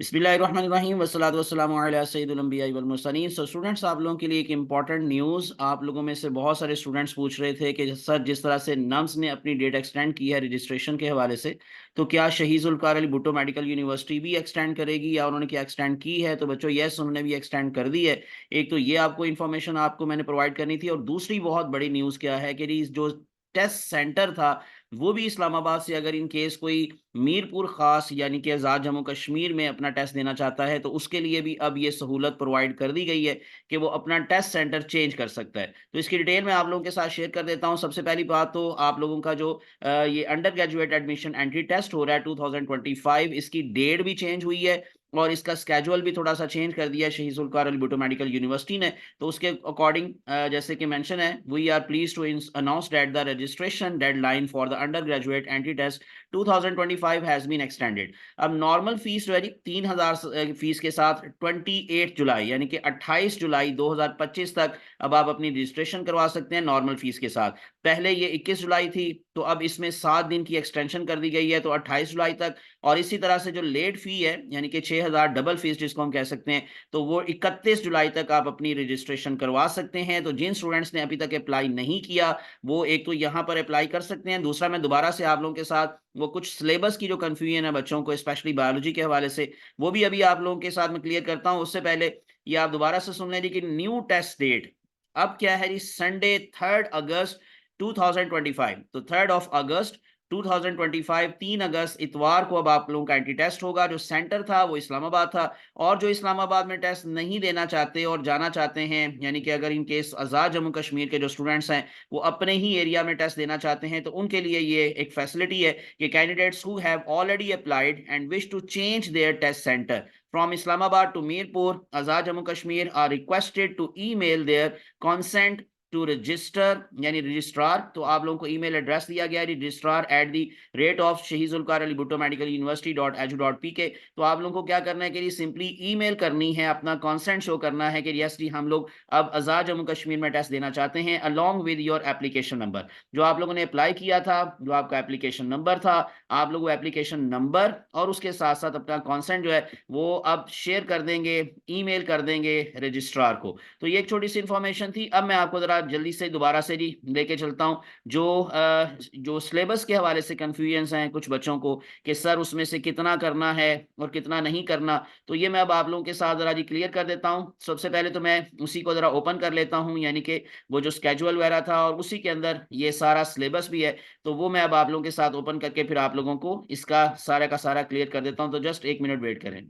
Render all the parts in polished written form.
बिस्मिल्लाहिर्रहमानिर्रहीम वस्सलातु वस्सलामु अला सय्यिदिल अंबिया'i वल मुरसलीन। सो स्टूडेंट्स, आप लोगों के लिए एक इंपॉर्टेंट न्यूज़। आप लोगों में से बहुत सारे स्टूडेंट्स पूछ रहे थे कि सर, जिस तरह से नम्स ने अपनी डेट एक्सटेंड की है रजिस्ट्रेशन के हवाले से, तो क्या शहीद जुल्फ़िकार अली भुट्टो मेडिकल यूनिवर्सिटी भी एक्सटेंड करेगी या उन्होंने क्या एक्सटेंड की है? तो बच्चों, येस, उन्होंने भी एक्सटेंड कर दी है। एक तो ये आपको इन्फॉर्मेशन आपको मैंने प्रोवाइड करनी थी, और दूसरी बहुत बड़ी न्यूज़ क्या है कि जो टेस्ट सेंटर था, वो भी इस्लामाबाद से अगर इन केस कोई मीरपुर ख़ास यानी कि आज़ाद जम्मू कश्मीर में अपना टेस्ट देना चाहता है, तो उसके लिए भी अब ये सहूलत प्रोवाइड कर दी गई है कि वो अपना टेस्ट सेंटर चेंज कर सकता है। तो इसकी डिटेल मैं आप लोगों के साथ शेयर कर देता हूँ। सबसे पहली बात तो आप लोगों का जो ये undergraduate admission entry test हो रहा है 2025, इसकी डेट भी चेंज हुई है और इसका स्केड्यूल भी थोड़ा-सा चेंज कर दिया है शहीद जुल्फ़िकार अली भुट्टो मेडिकल यूनिवर्सिटी ने। तो उसके अकॉर्डिंग जैसे कि मेंशन है, we are pleased to announce that the registration deadline for the undergraduate entry test 2025 has been extended. अब नॉर्मल फीस जो है जी 3000 फीस के साथ 28 जुलाई यानी कि 28 जुलाई 2025 तक अब आप अपनी रजिस्ट्रेशन करवा सकते हैं नॉर्मल फीस के साथ। पहले ये 21 जुलाई थी, तो अब इसमें 7 दिन की एक्सटेंशन कर दी गई है, तो 28 जुलाई तक। और इसी तरह से जो लेट फी है यानी कि 6000 डबल फीस जिसको हम कह सकते हैं, तो वो 31 जुलाई तक आप अपनी रजिस्ट्रेशन करवा सकते हैं। तो जिन स्टूडेंट्स ने अभी तक अप्लाई नहीं किया, वो एक तो यहाँ पर अप्लाई कर सकते हैं। दूसरा, मैं दोबारा से आप लोगों के साथ वो कुछ सिलेबस की जो कन्फ्यूजन है बच्चों को स्पेशली बायोलॉजी के हवाले से, वो भी अभी आप लोगों के साथ मैं क्लियर करता हूँ। उससे पहले ये आप दोबारा से सुन लीजिए कि न्यू टेस्ट डेट अब क्या है जी, संडे 3 अगस्त 2025। तो 3 ऑफ अगस्त 2025, 3 अगस्त इतवार को अब आप लोगों का एंटी टेस्ट होगा। जो सेंटर था वो इस्लामाबाद था। और जो इस्लामाबाद में टेस्ट नहीं देना चाहते और जाना चाहते हैं, यानी कि अगर इन केस आज़ाद जम्मू कश्मीर के जो स्टूडेंट्स हैं, वो अपने ही एरिया में टेस्ट देना चाहते हैं, तो उनके लिए ये एक फैसिलिटी है कि candidates who have already applied and wish to change their test centre from Islamabad to Mirpur, Azad Jammu Kashmir, are requested to email their consent to register यानी रजिस्ट्रार। तो आप लोगों को ईमेल एड्रेस दिया गया है registrar at the rate of Shaheed Zulfikar Ali Bhutto medical university .edu.pk। तो आप लोगों को क्या करना है कि सिंपली ईमेल करनी है, अपना कंसेंट शो करना है कि यस जी, हम लोग अब आज़ाद जम्मू कश्मीर में टेस्ट देना चाहते हैं, along with your application number. जो आप लोगों ने अप्लाई किया था, जो आपका एप्लीकेशन नंबर था, आप लोग वो एप्लीकेशन नंबर और उसके साथ साथ अपना कंसेंट जो है वो अब शेयर कर देंगे, ईमेल कर देंगे रजिस्ट्रार को। तो ये एक छोटी-सी इन्फॉर्मेशन थी। अब मैं आपको ज़रा जल्दी से दोबारा से जी लेके चलता हूँ, जो सिलेबस के हवाले से कन्फ्यूजन्स हैं कुछ बच्चों को कि सर उसमें से कितना करना है और कितना नहीं करना, तो ये मैं अब आप लोगों के साथ ज़रा जी क्लियर कर देता हूँ। सबसे पहले तो मैं उसी को ज़रा ओपन कर लेता हूँ, यानी कि वो जो स्केड्यूल वगैरह था और उसी के अंदर ये सारा सिलेबस भी है, तो वो मैं अब आप लोगों के साथ ओपन करके फिर आप लोगों को इसका सारा का सारा क्लियर कर देता हूँ। तो जस्ट 1 मिनट वेट करें।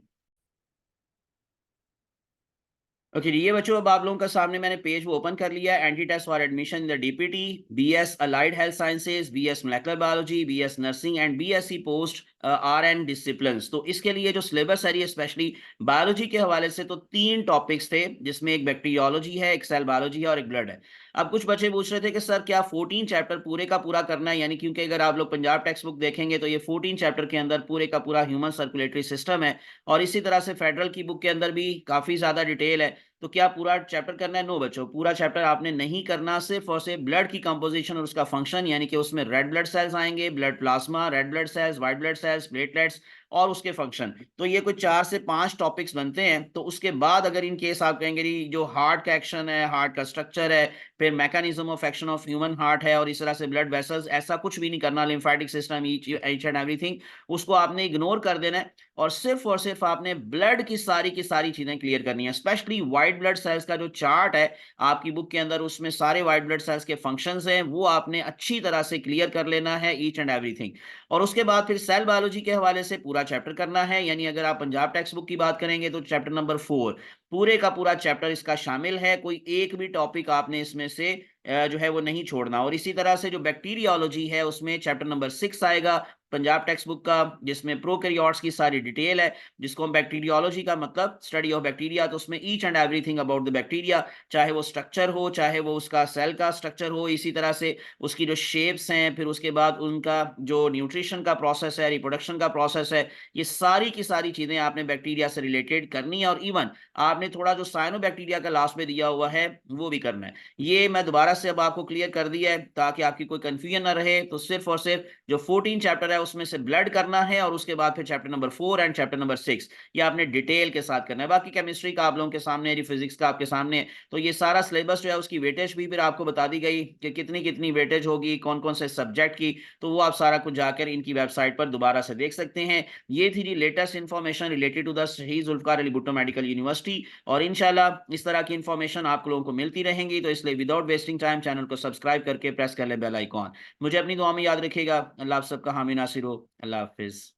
ओके जी, ये बच्चों अब आप लोगों का सामने मैंने पेज वो ओपन कर लिया है। Entry test for admission in the DPT, BS allied health sciences, BS molecular biology, BS nursing and BSc post RN disciplines. तो इसके लिए जो सिलेबस है ये स्पेशली बायोलॉजी के हवाले से तो 3 टॉपिक्स थे, जिसमें एक बैक्टीरियोलॉजी है, एक सेल बायोलॉजी है और एक ब्लड है। अब कुछ बच्चे पूछ रहे थे कि सर क्या 14 चैप्टर पूरे का पूरा करना है, यानी क्योंकि अगर आप लोग पंजाब टेक्स्ट बुक देखेंगे तो ये 14 चैप्टर के अंदर पूरे का पूरा ह्यूमन सर्कुलेटरी सिस्टम है, और इसी तरह से फेडरल की बुक के अंदर भी काफ़ी ज़्यादा डिटेल है। तो क्या पूरा चैप्टर करना है? नो बच्चों, पूरा चैप्टर आपने नहीं करना। सिर्फ और सिर्फ ब्लड की कंपोजिशन और उसका फंक्शन, यानी कि उसमें रेड ब्लड सेल्स आएंगे, blood plasma, red blood cells, white blood cells, platelets और उसके फंक्शन। तो ये कुछ 4 से 5 टॉपिक्स बनते हैं। तो उसके बाद अगर इन केस आप कहेंगे जी जो हार्ट का एक्शन है, हार्ट का स्ट्रक्चर है, फिर mechanism of action of human heart है, और इस तरह से ब्लड वेसल्स, ऐसा कुछ भी नहीं करना। Lymphatic system, each and everything, उसको आपने इग्नोर कर देना है और सिर्फ आपने ब्लड की सारी चीजें क्लियर करनी है। स्पेशली व्हाइट ब्लड सेल्स का जो चार्ट है आपकी बुक के अंदर, उसमें सारे व्हाइट ब्लड सेल्स के फंक्शंस हैं, वो आपने अच्छी तरह से क्लियर कर लेना है, ईच एंड एवरीथिंग। और उसके बाद फिर सेल बायोलॉजी के हवाले से पूरा चैप्टर करना है, यानी अगर आप पंजाब टेक्स्ट बुक की बात करेंगे तो चैप्टर नंबर 4 पूरे का पूरा चैप्टर इसका शामिल है। कोई एक भी टॉपिक आपने इसमें से जो है वो नहीं छोड़ना। और इसी तरह से जो बैक्टीरियोलॉजी है उसमें चैप्टर नंबर 6 आएगा पंजाब टेक्स्ट बुक का, जिसमें प्रोकैरियोट्स की सारी डिटेल है, जिसको हम बैक्टीरियोलॉजी का मतलब स्टडी ऑफ बैक्टीरिया, तो उसमें each and everything about the bacteria, चाहे वो स्ट्रक्चर हो, चाहे वो उसका सेल का स्ट्रक्चर हो, इसी तरह से उसकी जो शेप्स हैं, फिर उसके बाद उनका जो न्यूट्रिशन का प्रोसेस है, रिप्रोडक्शन का प्रोसेस है, ये सारी की सारी चीज़ें आपने बैक्टीरिया से रिलेटेड करनी है। और इवन आपने थोड़ा जो साइनोबैक्टीरिया का लास्ट में दिया हुआ है, वो भी करना है। ये मैं दोबारा से अब आपको क्लियर कर दिया है, ताकि आपकी कोई कन्फ्यूजन ना रहे। तो सिर्फ़ और सिर्फ़ जो 14 चैप्टर है, उसमें से ब्लड करना है और उसके बाद फिर chapter number 4 and chapter number 6 ये आपने डिटेल के साथ करना है। बाकी केमिस्ट्री का आप लोगों के सामने है, फिज़िक्स का आपके सामने है। तो ये सारा सिलेबस जो है, उसकी वेटेज भी फिर आपको बता दी गई कि कितनी-कितनी वेटेज होगी, कौन-कौन से सब्जेक्ट की। तो वो आप सारा कुछ जाकर इनकी वेबसाइट पर दोबारा से देख सकते हैं। ये थी जी latest information related to the Shaheed Zulfikar Ali Bhutto medical university, और इंशाल्लाह इस तरह की इन्फॉर्मेशन आप लोगों को मिलती रहेंगी। तो इसलिए विदाउट वेस्टिंग टाइम चैनल को सब्सक्राइब करके प्रेस कर लें बेल आइकॉन। मुझे अपनी दुआ में याद रखिएगा। अल्लाह आप सबका हामी नासिर हो। अल्लाह हाफ़िज़।